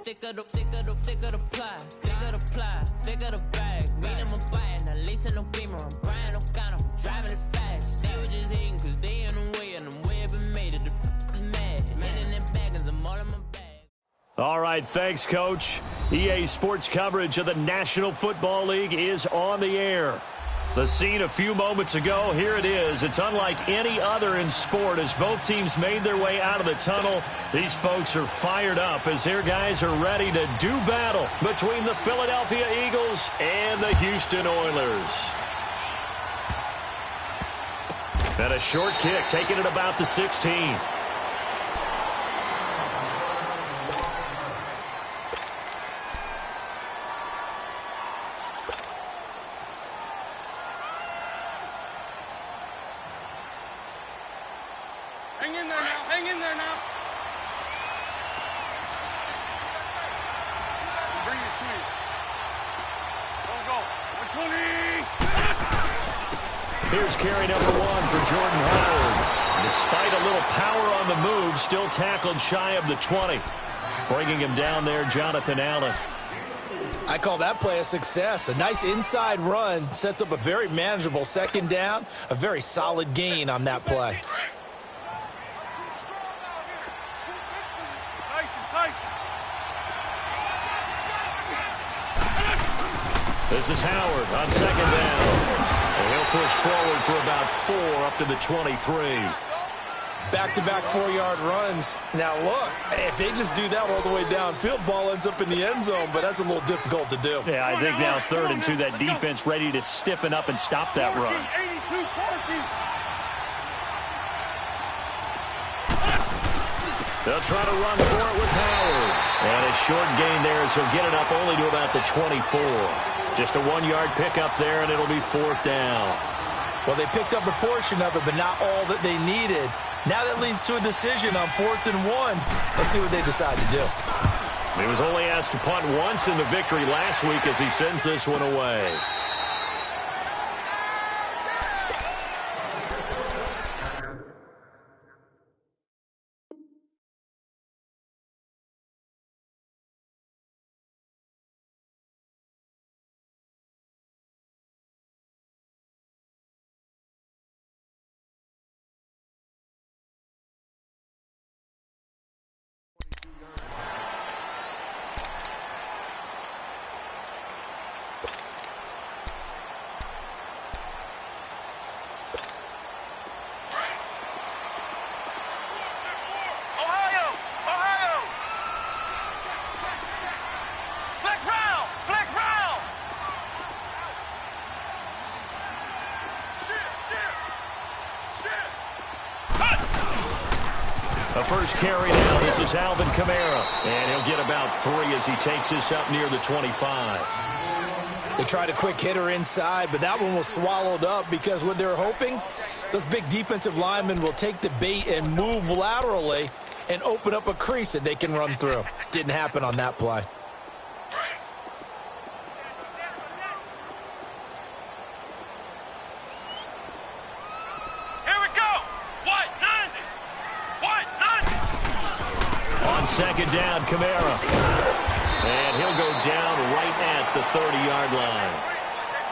thicker the pie, thicker the ply, thicker the bag. Meet them a bite, now Lisa no beamer, I'm Brian O'Connor, I'm driving it fast. They were just hating cause they in the way, and the way I've been made it, the is mad. Man in them baggins, I'm all in my bag. All right, thanks, Coach. EA Sports coverage of the National Football League is on the air. The scene a few moments ago, here it is. It's unlike any other in sport as both teams made their way out of the tunnel. These folks are fired up as their guys are ready to do battle between the Philadelphia Eagles and the Houston Oilers. And a short kick, taking it about the 16. Hang in there now. Bring it to you. Go. 120. Here's carry number 1 for Jordan Howard. Despite a little power on the move, still tackled shy of the 20. Bringing him down there, Jonathan Allen. I call that play a success. A nice inside run sets up a very manageable second down. A very solid gain on that play. This is Howard on second down. And he'll push forward for about 4 up to the 23. Back-to-back 4-yard runs. Now, look, if they just do that all the way downfield, ball ends up in the end zone, but that's a little difficult to do. Yeah, I think now 3rd and 2, that defense ready to stiffen up and stop that run. They'll try to run for it with Howard. And a short gain there as he'll get it up only to about the 24. Just a 1-yard pickup there, and it'll be 4th down. Well, they picked up a portion of it, but not all that they needed. Now that leads to a decision on 4th and 1. Let's see what they decide to do. He was only asked to punt once in the victory last week as he sends this one away. A first carry now. This is Alvin Kamara. And he'll get about 3 as he takes this up near the 25. They tried a quick hitter inside, but that one was swallowed up because what they're hoping, those big defensive linemen will take the bait and move laterally and open up a crease that they can run through. Didn't happen on that play. Second down, Kamara. And he'll go down right at the 30-yard line.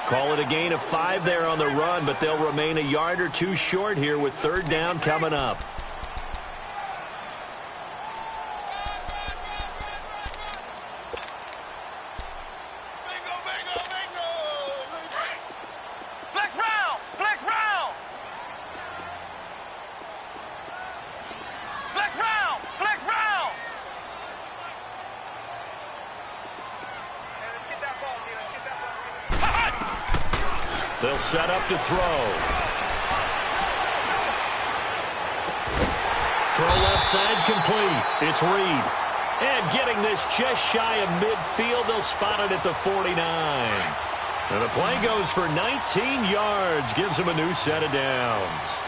Call it a gain of 5 there on the run, but they'll remain a yard or 2 short here with 3rd down coming up. They'll set up to throw. Throw left side complete. It's Reed. And getting this just shy of midfield, they'll spot it at the 49. And the play goes for 19 yards. Gives them a new set of downs.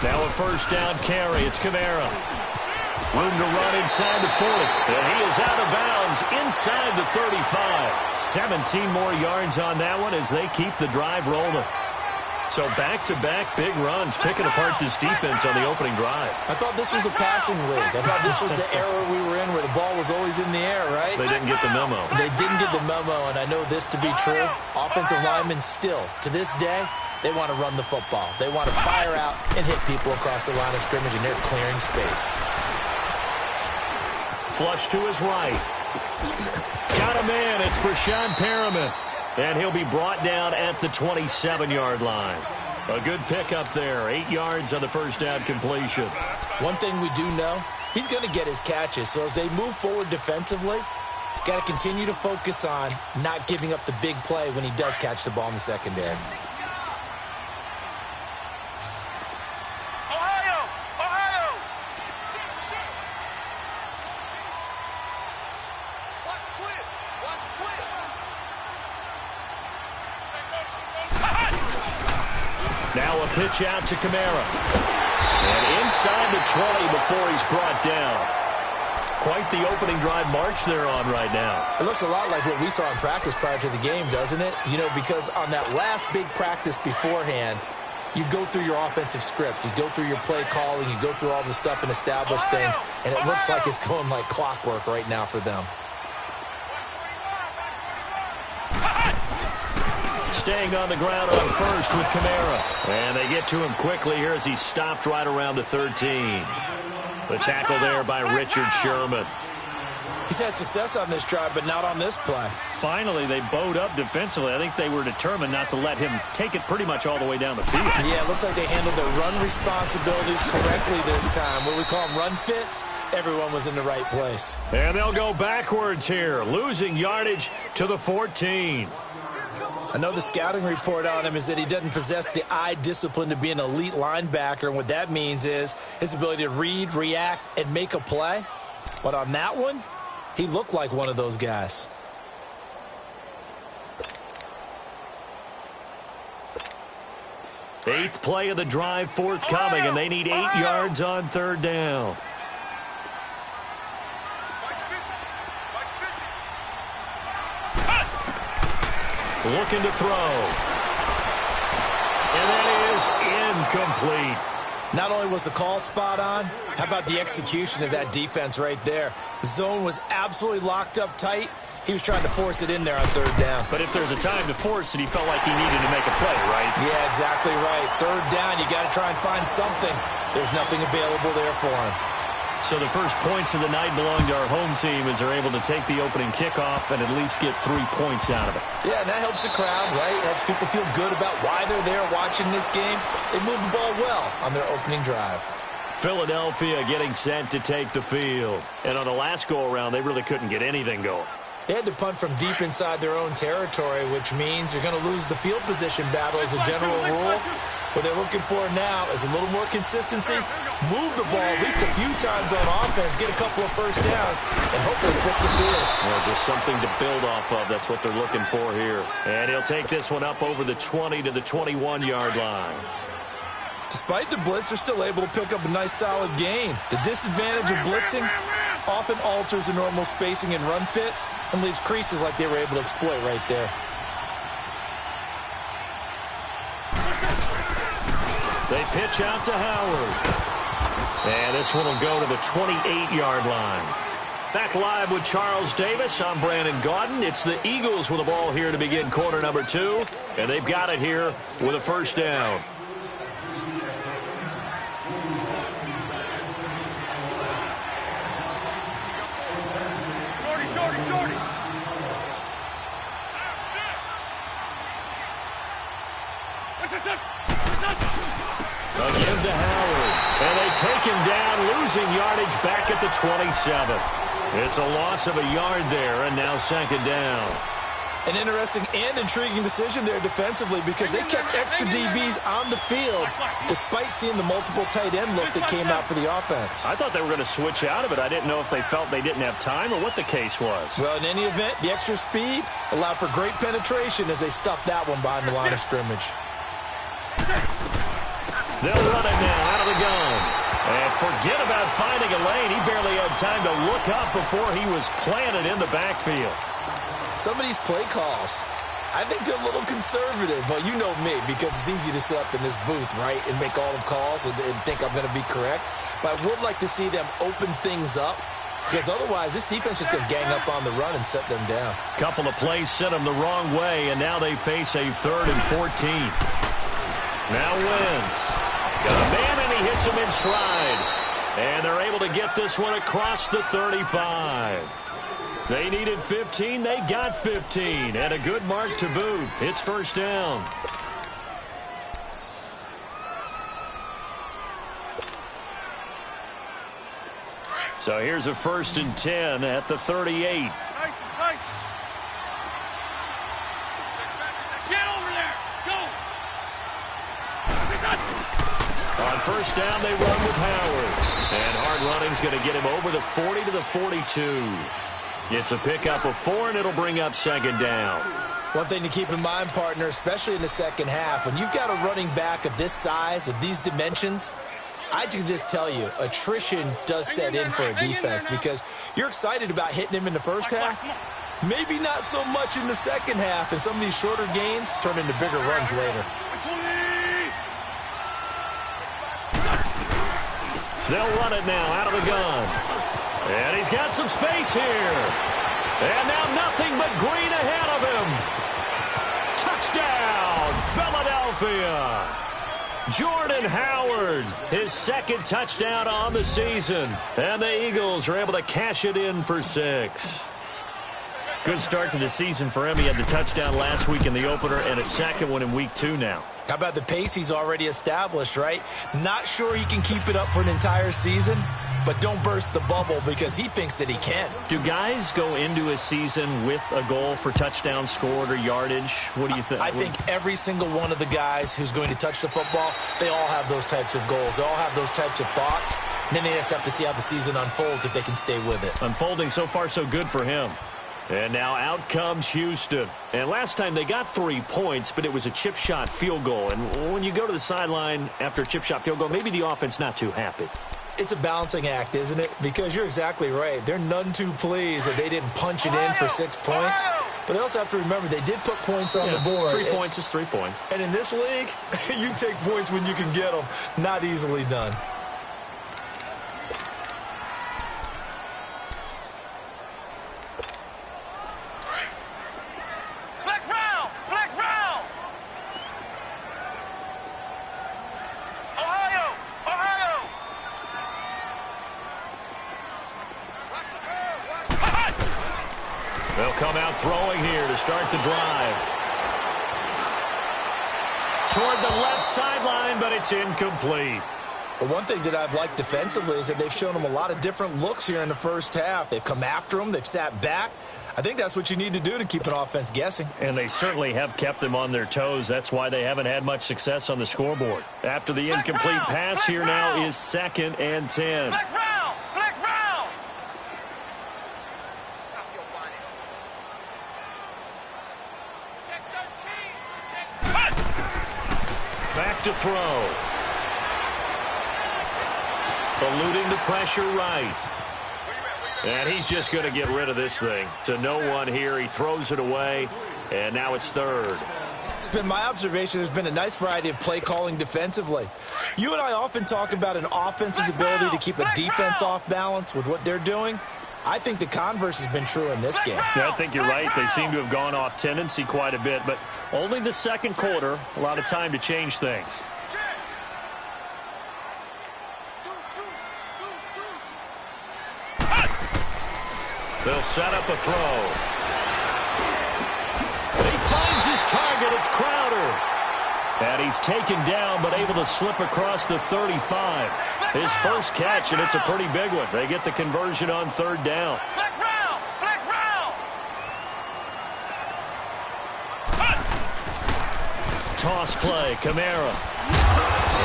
Now a first down carry. It's Kamara. Room to run inside the 40. And he is out of bounds inside the 35. 17 more yards on that one as they keep the drive rolling. So back-to-back big runs, picking apart this defense on the opening drive. I thought this was a passing league. I thought this was the era we were in where the ball was always in the air, right? They didn't get the memo. They didn't get the memo, and I know this to be true. Offensive linemen still, to this day, they want to run the football. They want to fire out and hit people across the line of scrimmage, and they're clearing space. Flush to his right. Got a man. It's Breshad Perriman. And he'll be brought down at the 27-yard line. A good pickup there. 8 yards on the first down completion. One thing we do know, he's going to get his catches. So as they move forward defensively, got to continue to focus on not giving up the big play when he does catch the ball in the secondary. Now a pitch out to Kamara. And inside the 20 before he's brought down. Quite the opening drive march they're on right now. It looks a lot like what we saw in practice prior to the game, doesn't it? You know, because on that last big practice beforehand, you go through your offensive script. You go through your play calling. You go through all the stuff and establish things. And it looks like it's going like clockwork right now for them. Staying on the ground on first with Kamara. And they get to him quickly here as he stopped right around the 13. The tackle there by Richard Sherman. He's had success on this drive, but not on this play. Finally, they bowed up defensively. I think they were determined not to let him take it pretty much all the way down the field. Yeah, it looks like they handled their run responsibilities correctly this time. What we call them run fits, everyone was in the right place. And they'll go backwards here, losing yardage to the 14. I know the scouting report on him is that he doesn't possess the eye discipline to be an elite linebacker, and what that means is his ability to read, react, and make a play. But on that one, he looked like one of those guys. Eighth play of the drive forthcoming, and they need 8 yards on third down. Looking to throw. And that is incomplete. Not only was the call spot on, how about the execution of that defense right there? The zone was absolutely locked up tight. He was trying to force it in there on third down. But if there's a time to force it, he felt like he needed to make a play, right? Yeah, exactly right. Third down, you got to try and find something. There's nothing available there for him. So the first points of the night belong to our home team as they're able to take the opening kickoff and at least get 3 points out of it. Yeah, and that helps the crowd, right? Helps people feel good about why they're there watching this game. They moved the ball well on their opening drive. Philadelphia getting set to take the field. And on the last go-around, they really couldn't get anything going. They had to punt from deep inside their own territory, which means you're going to lose the field position battle as a general rule. What they're looking for now is a little more consistency, move the ball at least a few times on offense, get a couple of first downs, and hopefully flip the field. Well, just something to build off of. That's what they're looking for here. And he'll take this one up over the 20 to the 21-yard line. Despite the blitz, they're still able to pick up a nice, solid gain. The disadvantage of blitzing often alters the normal spacing and run fits and leaves creases like they were able to exploit right there. They pitch out to Howard. And this one will go to the 28-yard line. Back live with Charles Davis. I'm Brandon Gaudin. It's the Eagles with the ball here to begin quarter number 2. And they've got it here with a first down. Again to Howard. And they take him down, losing yardage back at the 27. It's a loss of a yard there, and now second down. An interesting and intriguing decision there defensively because they kept extra DBs on the field despite seeing the multiple tight end look that came out for the offense. I thought they were going to switch out of it. I didn't know if they felt they didn't have time or what the case was. Well, in any event, the extra speed allowed for great penetration as they stuffed that one behind the line of scrimmage. They'll run it now out of the forget about finding a lane. He barely had time to look up before he was planted in the backfield. Some of these play calls, I think they're a little conservative. But you know me, because it's easy to sit up in this booth, right, and make all the calls and think I'm going to be correct. But I would like to see them open things up, because otherwise this defense is going to gang up on the run and set them down. Couple of plays sent them the wrong way, and now they face a 3rd and 14. Now Wentz. Got a man, and he hits him in stride. And they're able to get this one across the 35. They needed 15. They got 15. And a good mark to boot. It's first down. So here's a 1st and 10 at the 38. Nice. Get over there. Go. On first down, they run with Howard. And hard running's going to get him over the 40 to the 42. It's a pickup of 4, and it'll bring up 2nd down. One thing to keep in mind, partner, especially in the second half, when you've got a running back of this size, of these dimensions, I can just tell you, attrition does set in for a defense, because you're excited about hitting him in the first half. Maybe not so much in the second half, and some of these shorter gains turn into bigger runs later. They'll run it now out of the gun. And he's got some space here. And now nothing but green ahead of him. Touchdown, Philadelphia. Jordan Howard, his 2nd touchdown on the season. And the Eagles are able to cash it in for 6. Good start to the season for him. He had the touchdown last week in the opener and a 2nd one in week 2 now. How about the pace he's already established, right? Not sure he can keep it up for an entire season, but don't burst the bubble, because he thinks that he can. Do guys go into a season with a goal for touchdown scored or yardage? What do you think? I think every single one of the guys who's going to touch the football, they all have those types of goals. They all have those types of thoughts. And then they just have to see how the season unfolds if they can stay with it. Unfolding so far so good for him. And now out comes Houston. And last time they got 3 points, but it was a chip shot field goal. And when you go to the sideline after a chip shot field goal, maybe the offense not too happy. It's a balancing act, isn't it? Because you're exactly right. They're none too pleased that they didn't punch it in for 6 points. But they also have to remember they did put points on the board. 3 points is 3 points. And in this league, you take points when you can get them. Not easily done. Flex round. Ohio. They'll come out throwing here to start the drive. Toward the left sideline, but it's incomplete. But one thing that I've liked defensively is that they've shown them a lot of different looks here in the first half. They've come after them. They've sat back. I think that's what you need to do to keep an offense guessing. And they certainly have kept them on their toes. That's why they haven't had much success on the scoreboard. After the incomplete pass, here now is 2nd and 10. Flex round. Back to throw. Eluding the pressure right. And he's just going to get rid of this thing. To no one here. He throws it away. And now it's 3rd. It's been my observation there's been a nice variety of play calling defensively. You and I often talk about an offense's ability to keep a defense off balance with what they're doing. I think the converse has been true in this game. Yeah, I think you're right. They seem to have gone off tendency quite a bit, but only the 2nd quarter, a lot of time to change things. They'll set up a throw. He finds his target. It's Crowder. And he's taken down, but able to slip across the 35. His first catch, and it's a pretty big one. They get the conversion on 3rd down. Flex round. Toss play, Kamara.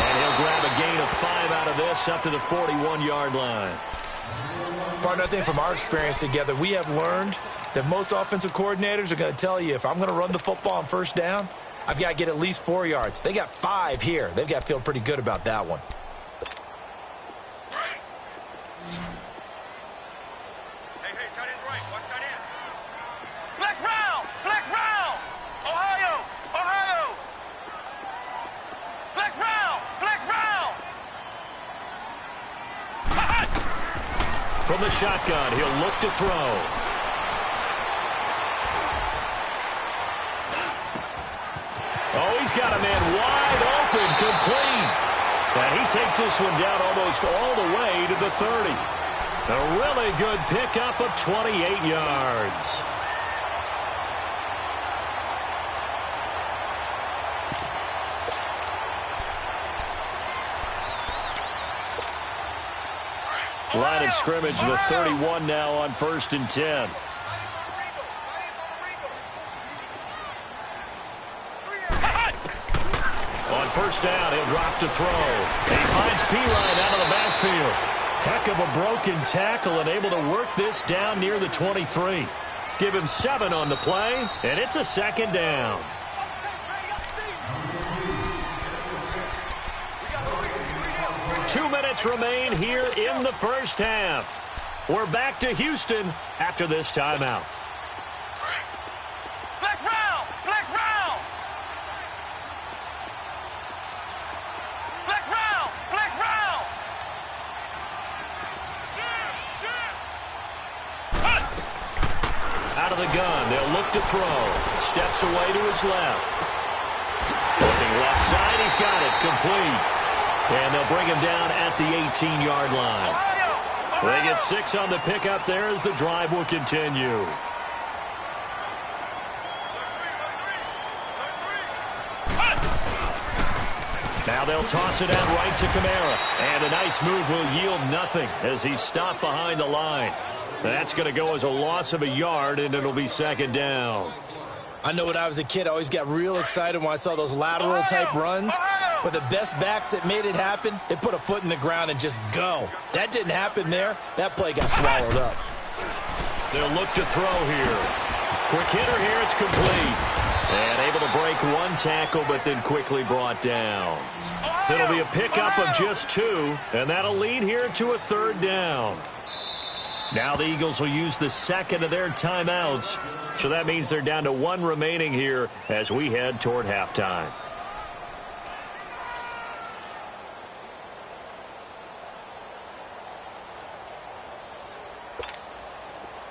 And he'll grab a gain of 5 out of this up to the 41-yard line. Partner, I think from our experience together, we have learned that most offensive coordinators are going to tell you, if I'm going to run the football on 1st down, I've got to get at least 4 yards. They got 5 here. They've got to feel pretty good about that one. from the shotgun. He'll look to throw. Oh, he's got a man wide open, complete. And he takes this one down almost all the way to the 30. A really good pickup of 28 yards. Line of scrimmage, the 31 now on 1st and 10. On 1st down, he'll drop to throw. And he finds P-Line out of the backfield. Heck of a broken tackle and able to work this down near the 23. Give him 7 on the play, and it's a 2nd down. Two minutes remain here in the first half. We're back to Houston after this timeout. Flex round! Flex round! Flex round! Flex round! Out of the gun, they'll look to throw. Steps away to his left. Looking left side, he's got it, complete. And they'll bring him down at the 18-yard line. They get 6 on the pickup there as the drive will continue. Now they'll toss it out right to Kamara. And a nice move will yield nothing as he's stopped behind the line. That's going to go as a loss of a yard, and it'll be 2nd down. I know when I was a kid, I always got real excited when I saw those lateral-type runs. But the best backs that made it happen, they put a foot in the ground and just go. That didn't happen there. That play got swallowed up. They'll look to throw here. Quick hitter here, it's complete. And able to break one tackle, but then quickly brought down. It'll be a pickup of just 2, and that'll lead here to a 3rd down. Now the Eagles will use the 2nd of their timeouts. So that means they're down to 1 remaining here as we head toward halftime.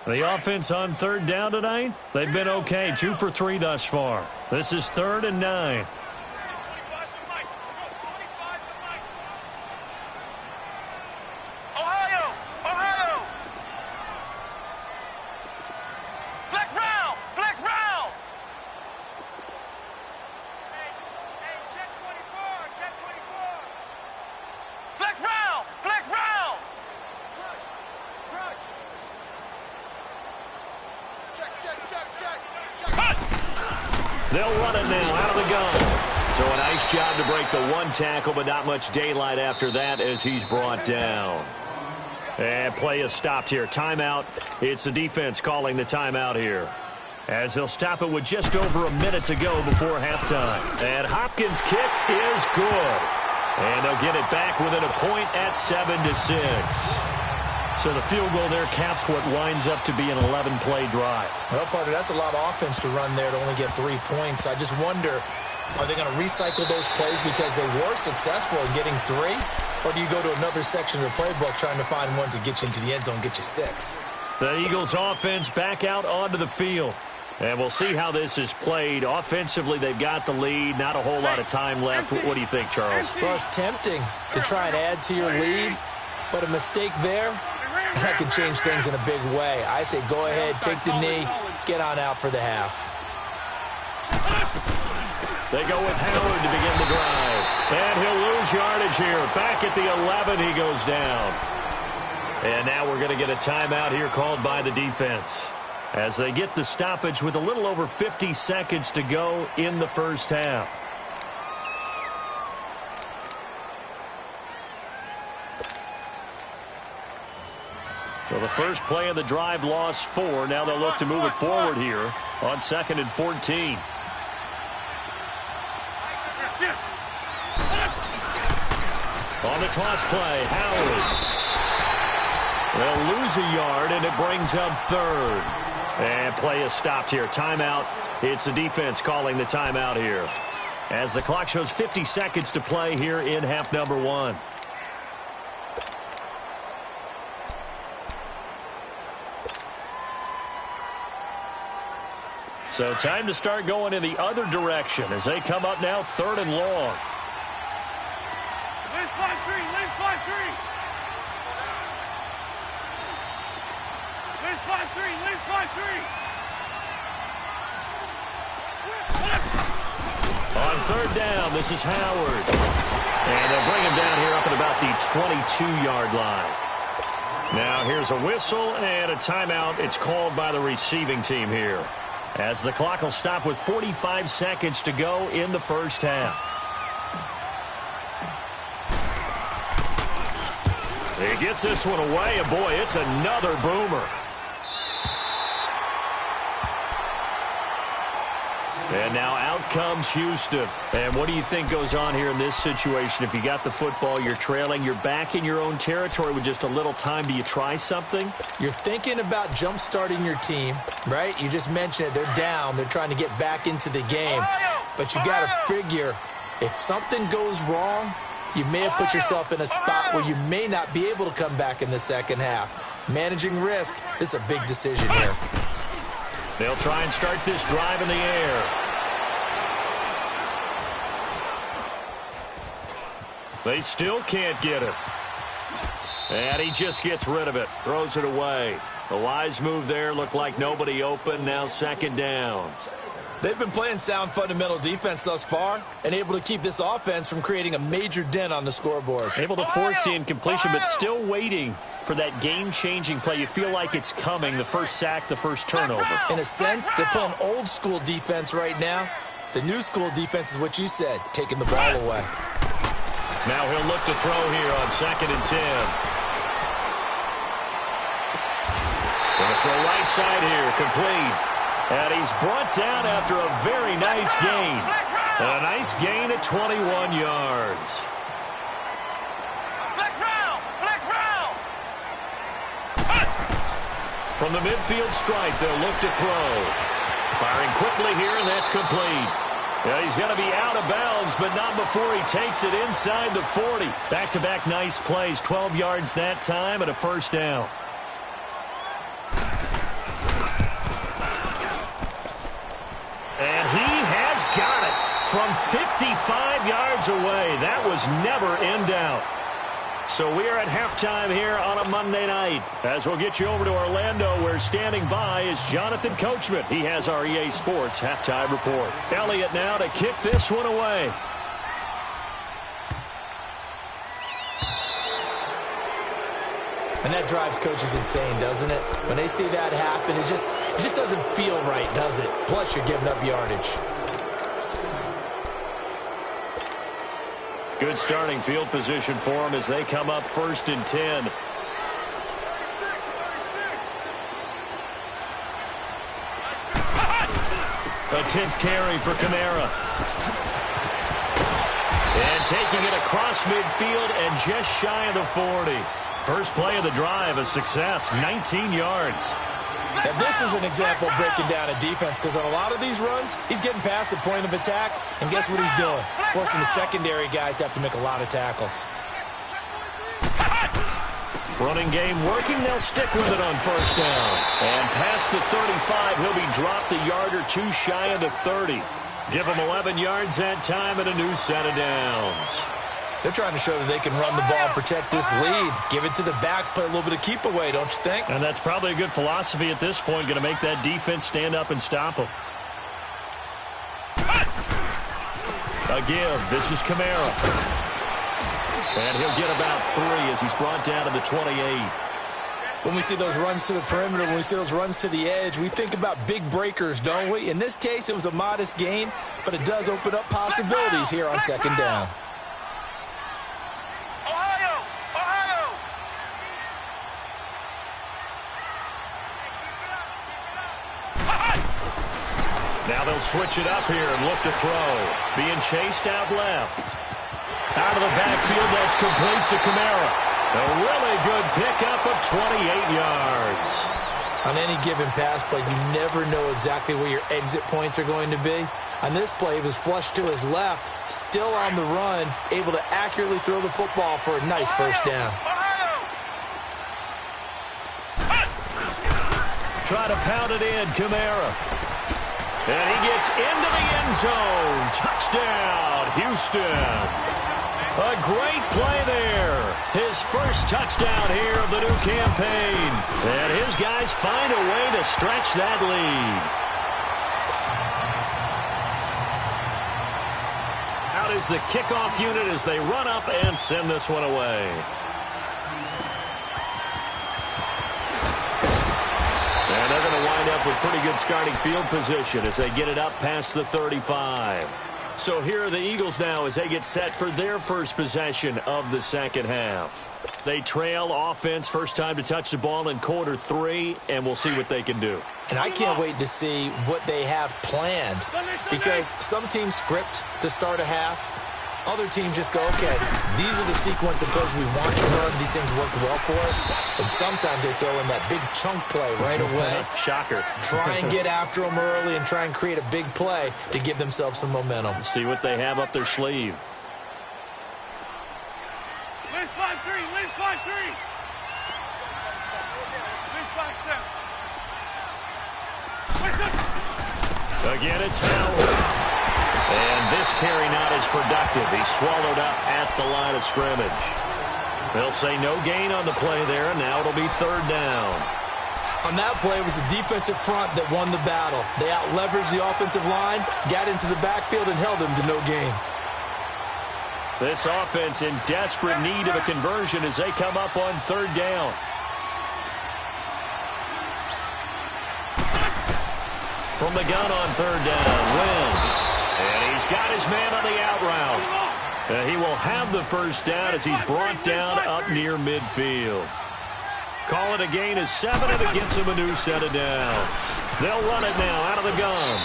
The offense on 3rd down tonight, they've been okay. 2 for 3 thus far. This is 3rd and 9. They'll run it now out of the gun. So a nice job to break the 1 tackle, but not much daylight after that as he's brought down. And play is stopped here. Timeout. It's the defense calling the timeout here. As they'll stop it with just over a minute to go before halftime. And Hopkins' kick is good. And they'll get it back within a point at 7-6. So the field goal there caps what winds up to be an 11-play drive. Well, partner, that's a lot of offense to run there to only get 3 points. So I just wonder, are they going to recycle those plays because they were successful in getting 3? Or do you go to another section of the playbook trying to find ones that get you into the end zone, get you 6? The Eagles offense back out onto the field. And we'll see how this is played. Offensively, they've got the lead. Not a whole lot of time left. What do you think, Charles? Well, it's tempting to try and add to your lead. But a mistake there, that can change things in a big way. I say go ahead, take the knee, get on out for the half. They go with Howard to begin the drive. And he'll lose yardage here. Back at the 11, he goes down. And now we're going to get a timeout here called by the defense as they get the stoppage with a little over 50 seconds to go in the first half. So the first play of the drive lost 4. Now they'll look to move it forward here on 2nd and 14. On the toss play, Howard. They'll lose a yard, and it brings up 3rd. And play is stopped here. Timeout. It's the defense calling the timeout here as the clock shows 50 seconds to play here in half number 1. So time to start going in the other direction as they come up now 3rd and long. Lynch 5-3, Lynch 5-3. Lynch 5-3, Lynch 5-3. On 3rd down, this is Howard. And they'll bring him down here up at about the 22-yard line. Now here's a whistle and a timeout. It's called by the receiving team here, as the clock will stop with 45 seconds to go in the first half. He gets this one away, and boy, it's another boomer. And now out comes Houston. And what do you think goes on here in this situation? If you got the football, you're trailing, you're back in your own territory with just a little time. Do you try something? You're thinking about jump-starting your team, right? You just mentioned it. They're down. They're trying to get back into the game. But you got to figure, if something goes wrong, you may have put yourself in a spot where you may not be able to come back in the second half. Managing risk, this is a big decision here. They'll try and start this drive in the air. They still can't get it. And he just gets rid of it. Throws it away. A wise move there. Looked like nobody open. Now 2nd down. They've been playing sound fundamental defense thus far and able to keep this offense from creating a major dent on the scoreboard. Able to force the incompletion, but still waiting for that game-changing play. You feel like it's coming. The first sack, the first turnover. In a sense, they're playing old-school defense right now. The new-school defense is what you said, taking the ball away. Now he'll look to throw here on 2nd and 10. Going to throw right side here, complete. And he's brought down after a very nice gain. A nice gain at 21 yards. Flex round, flex round. From the midfield stripe, they'll look to throw. Firing quickly here, and that's complete. Yeah, he's going to be out of bounds, but not before he takes it inside the 40. Back-to-back nice plays, 12 yards that time, and a 1st down. And he has got it from 55 yards away. That was never in doubt. So we are at halftime here on a Monday night. As we'll get you over to Orlando, where standing by is Jonathan Coachman. He has our EA Sports halftime report. Elliott now to kick this one away. And that drives coaches insane, doesn't it? When they see that happen, it just doesn't feel right, does it? Plus, you're giving up yardage. Good starting field position for them as they come up 1st and 10. A 10th carry for Kamara. And taking it across midfield and just shy of the 40. First play of the drive, a success, 19 yards. Now, this is an example of breaking down a defense, because on a lot of these runs, he's getting past the point of attack, and guess what he's doing? Forcing the secondary guys to have to make a lot of tackles. Running game working, they'll stick with it on 1st down. And past the 35, he'll be dropped a yard or two shy of the 30. Give him 11 yards that time and a new set of downs. They're trying to show that they can run the ball and protect this lead. Give it to the backs, play a little bit of keep away, don't you think? And that's probably a good philosophy at this point, going to make that defense stand up and stop them. A give. This is Kamara. And he'll get about 3 as he's brought down to the 28. When we see those runs to the perimeter, when we see those runs to the edge, we think about big breakers, don't we? In this case, it was a modest gain, but it does open up possibilities here on 2nd down. Now they'll switch it up here and look to throw. Being chased out left. Out of the backfield, that's complete to Kamara. A really good pickup of 28 yards. On any given pass play, you never know exactly where your exit points are going to be. On this play, it was flushed to his left, still on the run, able to accurately throw the football for a nice 1st down. Try to pound it in, Kamara. And he gets into the end zone. Touchdown, Houston. A great play there. His first touchdown here of the new campaign. And his guys find a way to stretch that lead. Out is the kickoff unit as they run up and send this one away. And they're going to wind up with pretty good starting field position as they get it up past the 35. So here are the Eagles now as they get set for their first possession of the second half. They trail offense, first time to touch the ball in quarter 3, and we'll see what they can do. And I can't wait to see what they have planned, because some teams script to start a half. Other teams just go, okay, these are the sequence of plays we want to run. These things worked well for us. And sometimes they throw in that big chunk play right away. Shocker. Try and get after them early and try and create a big play to give themselves some momentum. See what they have up their sleeve. Leave 5-3. Leave 5-3. Leave 5-7. Again, it's Howard. And this carry not as productive. He's swallowed up at the line of scrimmage. They'll say no gain on the play there, and now it'll be third down. On that play, it was the defensive front that won the battle. They out-leveraged the offensive line, got into the backfield, and held them to no gain. This offense in desperate need of a conversion as they come up on third down. From the gun on third down, Wentz. And he's got his man on the out route. He will have the first down as he's brought down up near midfield. Call it a gain of 7, and it gets him a new set of downs. They'll run it now out of the gun.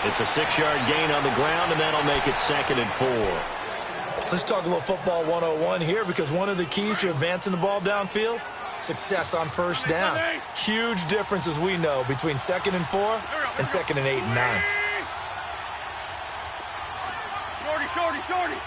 It's a 6-yard gain on the ground, and that'll make it 2nd and 4. Let's talk a little football 101 here, because one of the keys to advancing the ball downfield, success on first down. Huge difference, as we know, between 2nd and 4 and 2nd and 8 and 9. Shorty.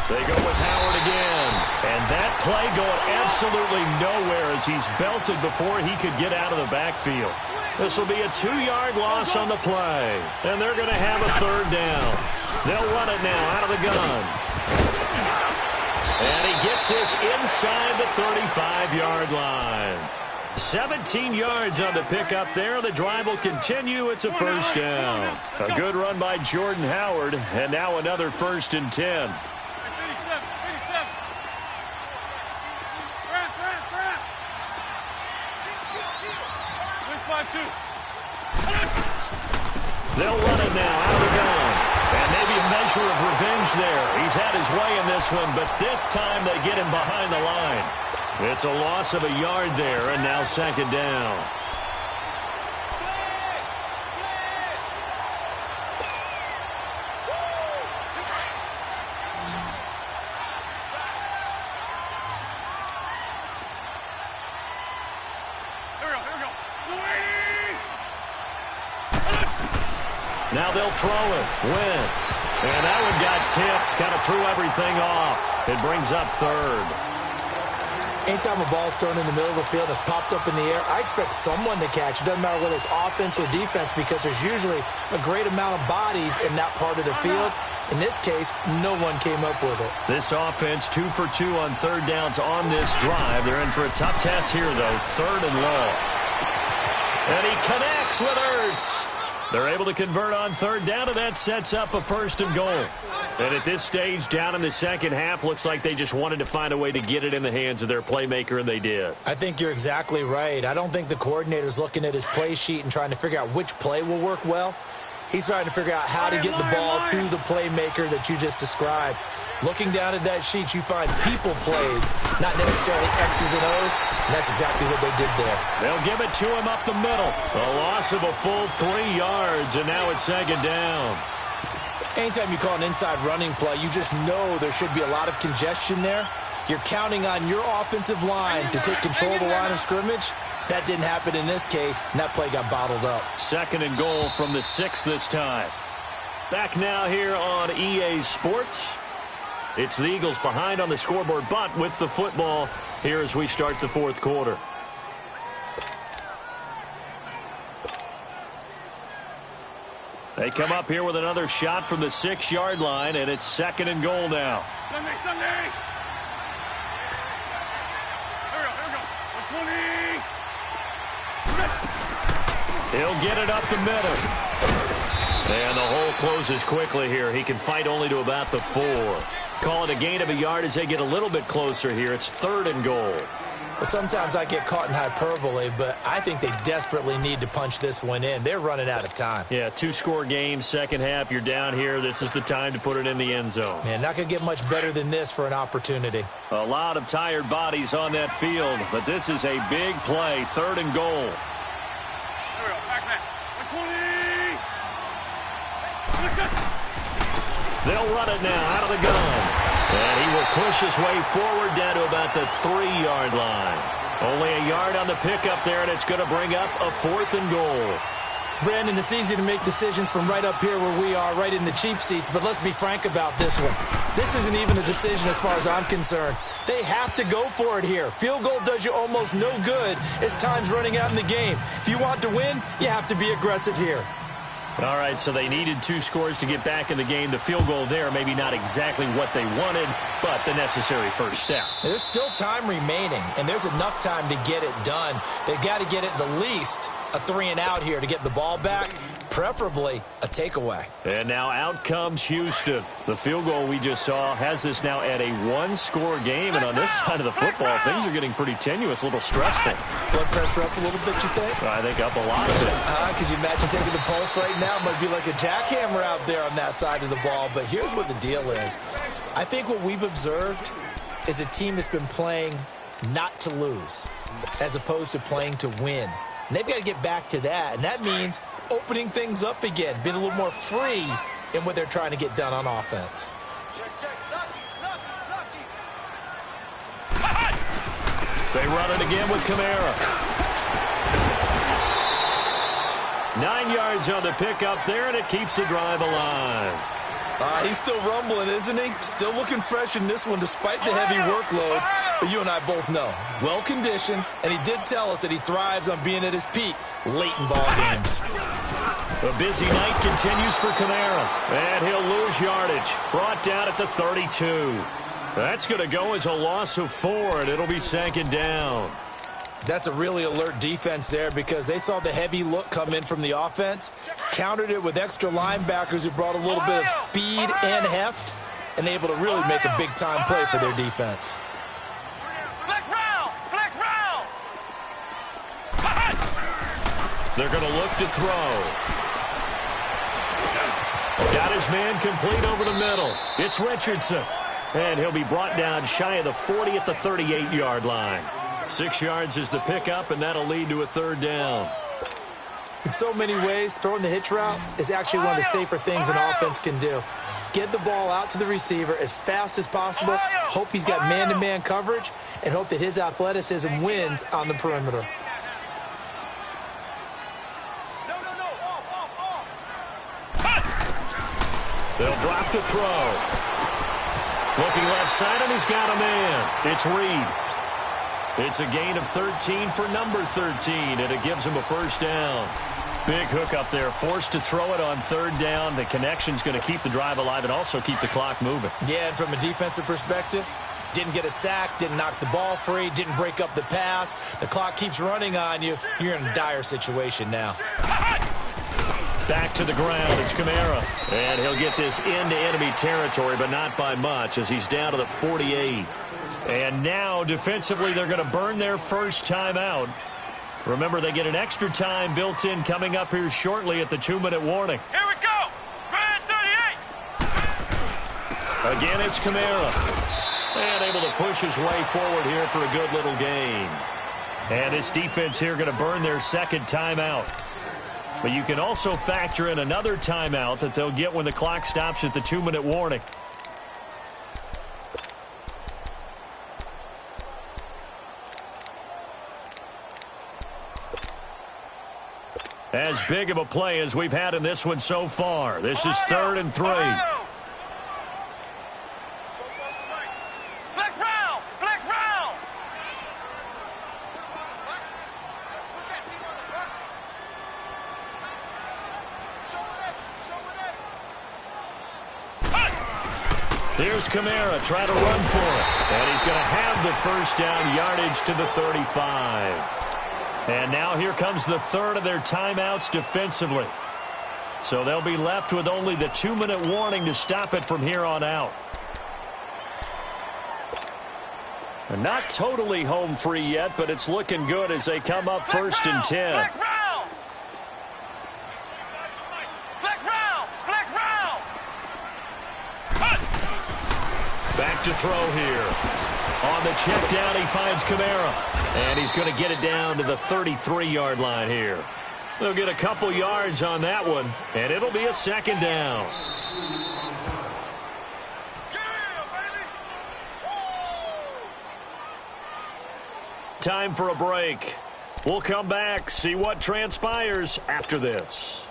They go with Howard again. And that play going absolutely nowhere as he's belted before he could get out of the backfield. This will be a 2-yard loss on the play. And they're going to have a third down. They'll run it now out of the gun. And he gets this inside the 35-yard line. 17 yards on the pickup there. The drive will continue. It's a first down. A good run by Jordan Howard. And now another 1st and 10. 87. They'll run it now out of the gun. And maybe a measure of revenge there. He's had his way in this one, but this time they get him behind the line. It's a loss of a yard there, and now 2nd down. Now they'll throw it. Wentz. And that one got tipped. Kind of threw everything off. It brings up 3rd. Anytime a ball's thrown in the middle of the field, it's popped up in the air, I expect someone to catch. It doesn't matter whether it's offense or defense, because there's usually a great amount of bodies in that part of the field. In this case, no one came up with it. This offense 2 for 2 on third downs on this drive. They're in for a tough test here, though. 3rd and low. And he connects with Ertz. They're able to convert on third down, and that sets up a 1st and goal. And at this stage, down in the second half, looks like they just wanted to find a way to get it in the hands of their playmaker, and they did. I think you're exactly right. I don't think the coordinator's looking at his play sheet and trying to figure out which play will work well. He's trying to figure out how to get the ball to the playmaker that you just described. Looking down at that sheet, you find people plays, not necessarily X's and O's, and that's exactly what they did there. They'll give it to him up the middle. A loss of a full 3 yards, and now it's 2nd down. Anytime you call an inside running play, you just know there should be a lot of congestion there. You're counting on your offensive line to take control of the line of scrimmage. That didn't happen in this case, and that play got bottled up. 2nd and goal from the 6 this time. Back now here on EA Sports. It's the Eagles behind on the scoreboard, but with the football here as we start the 4th quarter. They come up here with another shot from the 6-yard line, and it's 2nd and goal now. Sunday! Here we go. 120! He'll get it up the middle. And the hole closes quickly here. He can fight only to about the 4. Call it a gain of a yard as they get a little bit closer here. It's 3rd and goal. Well, sometimes I get caught in hyperbole, but I think they desperately need to punch this one in. They're running out of time. Yeah, 2-score game, second half. You're down here. This is the time to put it in the end zone. Man, not going to get much better than this for an opportunity. A lot of tired bodies on that field, but this is a big play. 3rd and goal. There we go. Back. 120! They'll run it now out of the gun. And he will push his way forward down to about the 3-yard line. Only a yard on the pickup there, and it's going to bring up a 4th and goal. Brandon, it's easy to make decisions from right up here where we are, right in the cheap seats, but let's be frank about this one. This isn't even a decision as far as I'm concerned. They have to go for it here. Field goal does you almost no good as time's running out in the game. If you want to win, you have to be aggressive here. All right, so they needed 2 scores to get back in the game. The field goal there, maybe not exactly what they wanted, but the necessary first step. There's still time remaining, and there's enough time to get it done. They've got to get it the least a 3-and-out here to get the ball back, preferably a takeaway. And now out comes Houston. The field goal we just saw has us now at a 1-score game, and on this side of the football, things are getting pretty tenuous, a little stressful. Blood pressure up a little bit, you think? I think up a lot of it. Could you imagine taking the pulse right now? It might be like a jackhammer out there on that side of the ball, but here's what the deal is. I think what we've observed is a team that's been playing not to lose as opposed to playing to win. And they've got to get back to that, and that means opening things up again, being a little more free in what they're trying to get done on offense. They run it again with Kamara. 9 yards on the pickup there, and it keeps the drive alive. He's still rumbling, isn't he? Still looking fresh in this one despite the heavy workload. But you and I both know, well-conditioned, and he did tell us that he thrives on being at his peak late in ball games. A busy night continues for Kamara, and he'll lose yardage. Brought down at the 32. That's going to go as a loss of 4, and it'll be 2nd down. That's a really alert defense there because they saw the heavy look come in from the offense, countered it with extra linebackers who brought a little bit of speed and heft, and able to really make a big-time play for their defense. Flex round! They're going to look to throw. Got his man complete over the middle. It's Richardson. And he'll be brought down shy of the 40 at the 38-yard line. 6 yards is the pickup, and that'll lead to a 3rd down. In so many ways, throwing the hitch route is actually one of the safer things an offense can do. Get the ball out to the receiver as fast as possible, hope he's got man-to-man coverage, and hope that his athleticism wins on the perimeter. They'll drop to throw. Looking left side, and he's got a man. It's Reed. It's a gain of 13 for number 13, and it gives him a 1st down. Big hook up there, forced to throw it on 3rd down. The connection's going to keep the drive alive and also keep the clock moving. Yeah, and from a defensive perspective, didn't get a sack, didn't knock the ball free, didn't break up the pass. The clock keeps running on you. You're in a dire situation now. Back to the ground, it's Kamara. And he'll get this into enemy territory, but not by much as he's down to the 48. And now, defensively, they're going to burn their first timeout. Remember, they get an extra time built in coming up here shortly at the 2-minute warning. Here we go! Red 38! Again, it's Kamara. And able to push his way forward here for a good little gain. And this defense here going to burn their 2nd timeout. But you can also factor in another timeout that they'll get when the clock stops at the 2-minute warning. As big of a play as we've had in this one so far. This is 3rd and 3. Flex round! Flex round! Here's Kamara trying to run for it. And he's going to have the first down, yardage to the 35. And now here comes the third of their timeouts defensively. So they'll be left with only the 2-minute warning to stop it from here on out. And not totally home free yet, but it's looking good as they come up first and 10. Flex round! Flex round! Flex round! Back to throw here. On the check down, he finds Kamara. And he's going to get it down to the 33-yard line here. They'll get a couple yards on that one, and it'll be a second down. Time for a break. We'll come back, see what transpires after this.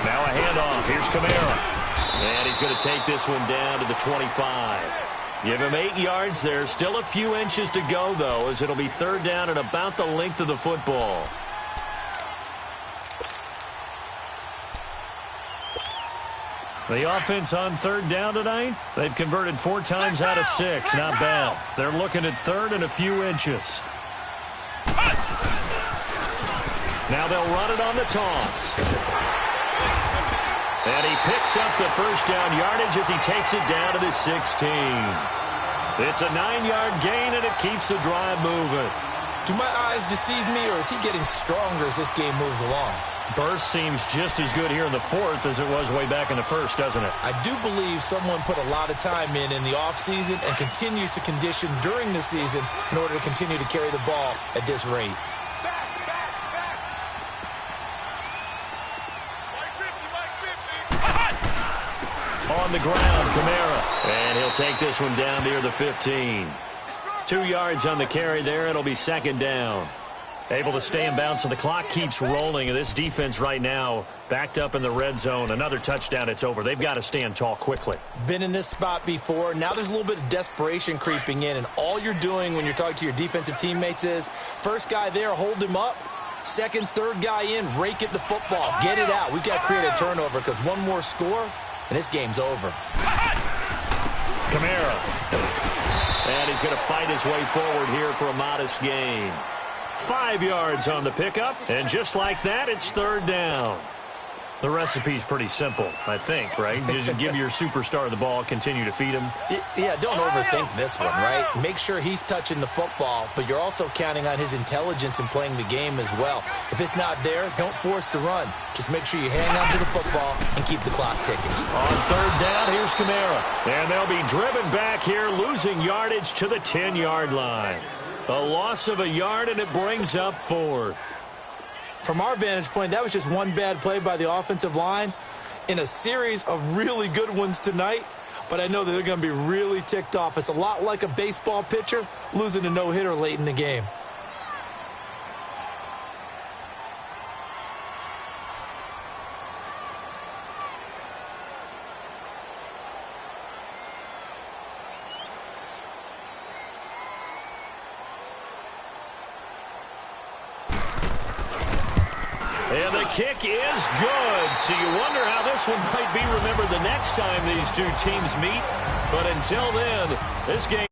Now a handoff. Here's Kamara. And he's going to take this one down to the 25. Give him 8 yards there. Still a few inches to go, though, as it'll be third down and about the length of the football. The offense on third down tonight, they've converted 4 times out of 6. Not bad. They're looking at third and a few inches. Now they'll run it on the toss. And he picks up the first down yardage as he takes it down to the 16. It's a 9-yard gain, and it keeps the drive moving. Do my eyes deceive me, or is he getting stronger as this game moves along? Burst seems just as good here in the fourth as it was way back in the first, doesn't it? I do believe someone put a lot of time in the offseason and continues to condition during the season in order to continue to carry the ball at this rate. On the ground, Kamara. And he'll take this one down near the 15. 2 yards on the carry there. It'll be second down. Able to stay in bounds, so the clock keeps rolling. And this defense right now backed up in the red zone. Another touchdown, it's over. They've got to stand tall quickly. Been in this spot before. Now there's a little bit of desperation creeping in. And all you're doing when you're talking to your defensive teammates is, first guy there, hold him up. Second, third guy in, rake at the football. Get it out. We've got to create a turnover because one more score, and this game's over. Kamara. And he's going to fight his way forward here for a modest gain. 5 yards on the pickup, and just like that, it's third down. The recipe's pretty simple, I think, right? Just give your superstar the ball, continue to feed him. Yeah, don't overthink this one, right? Make sure he's touching the football, but you're also counting on his intelligence in playing the game as well. If it's not there, don't force the run. Just make sure you hang on to the football and keep the clock ticking. On third down, here's Kamara. And they'll be driven back here, losing yardage to the 10-yard line. A loss of a yard, and it brings up fourth. From our vantage point, that was just one bad play by the offensive line in a series of really good ones tonight. But I know that they're going to be really ticked off. It's a lot like a baseball pitcher losing a no-hitter late in the game. And the kick is good. So you wonder how this one might be remembered the next time these two teams meet. But until then, this game